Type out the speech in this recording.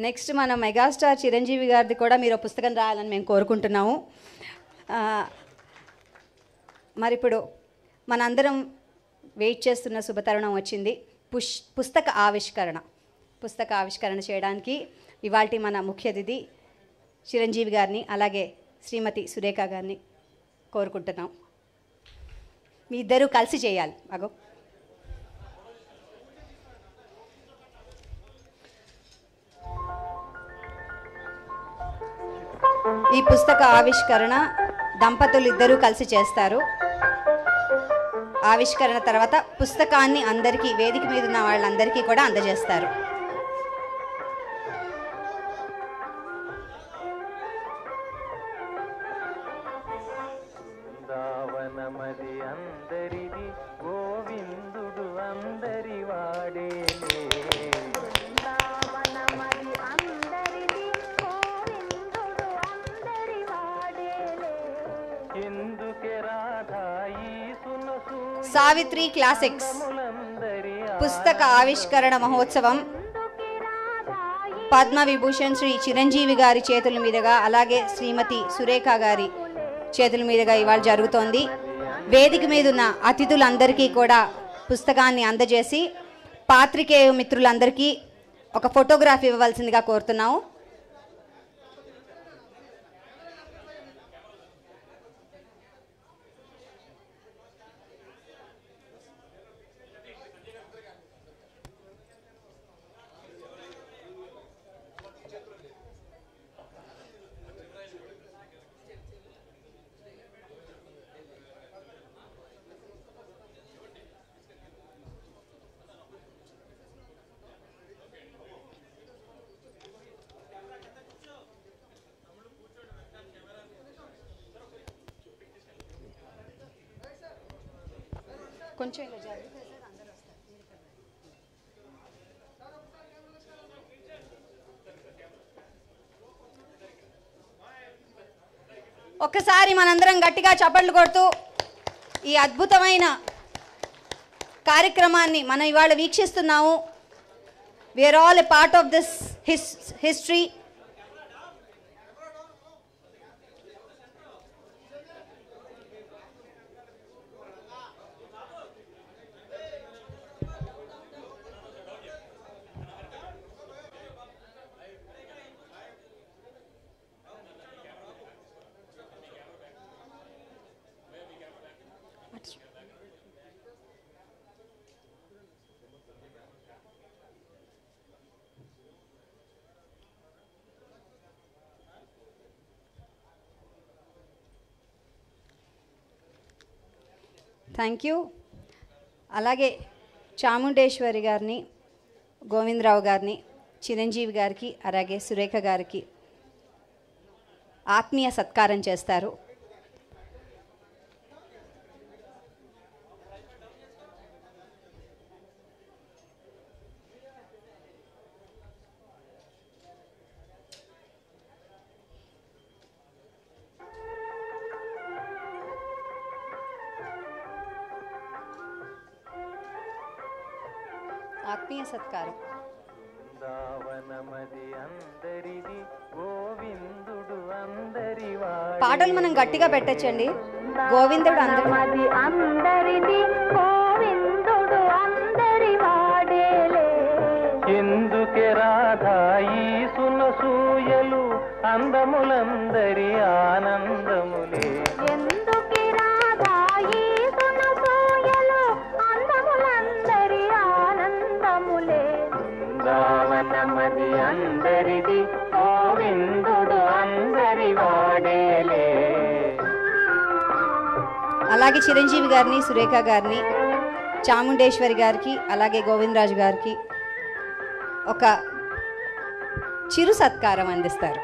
Next మన megastar Chiranjeevi గారిది కూడా మీరు పుస్తకం రాయాలని మేము కోరుకుంటున్నాము. మరి ఇప్పుడు మనందరం వెయిట్ చేస్తున్న శుభతరుణం వచ్చింది. పుస్తక ఆవిష్కరణ చేయడానికి ఇవాల్టి మన ముఖ్య అతిథి చిరంజీవి గారిని అలాగే శ్రీమతి సురేఖ గారిని కోరుకుంటున్నాం. మీ ఇద్దరూ కలిసి చేయాలి. అగో ఈ పుస్తక ఆవిష్కరణ దంపతులు ఇద్దరూ కలిసి చేస్తారు. ఆవిష్కరణ తర్వాత పుస్తకాన్ని అందరికీ, వేదిక మీద ఉన్న వాళ్ళందరికీ కూడా అందజేస్తారు. సావిత్రి క్లాసిక్స్ పుస్తక ఆవిష్కరణ మహోత్సవం పద్మ విభూషణ్ శ్రీ చిరంజీవి గారి చేతుల మీదుగా అలాగే శ్రీమతి సురేఖ గారి చేతుల మీదుగా ఇవాళ జరుగుతోంది. వేదిక మీద ఉన్న అతిథులందరికీ కూడా పుస్తకాన్ని అందజేసి పాత్రికేయ మిత్రులందరికీ ఒక ఫోటోగ్రాఫ్ ఇవ్వవలసిందిగా కోరుతున్నాము. కొంచెం ఇలా జరిగితే సార్ అందరూ వస్తారు. ఒక్కసారి మనందరం గట్టిగా చప్పట్లు కొడుతూ ఈ అద్భుతమైన కార్యక్రమాన్ని మనం ఇవాళ వీక్షిస్తున్నాము. We are all a part of this history. Thank you. అలాగే చాముండేశ్వరి గారిని, గోవిందరావు గారిని, చిరంజీవి గారికి అలాగే సురేఖ గారికి ఆత్మీయ సత్కారం చేస్తారు. ఆత్మీయ సత్కారం. పాటలు మనం గట్టిగా పెట్టచ్చండి. గోవిందుడు అందరిది, గోవిందుడు అందరి వాడేలే. ఎందుకే రాధాయి సునసూయలు అందములందరి ఆనందములే. బృందావనమది అందరిది, గోవిందుడు అందరి వాడేలే. అలాగే చిరంజీవి గారిని, సురేఖ గారిని, చాముండేశ్వరి గారికి అలాగే గోవిందరాజు గారికి ఒక చిరు సత్కారం అందిస్తారు.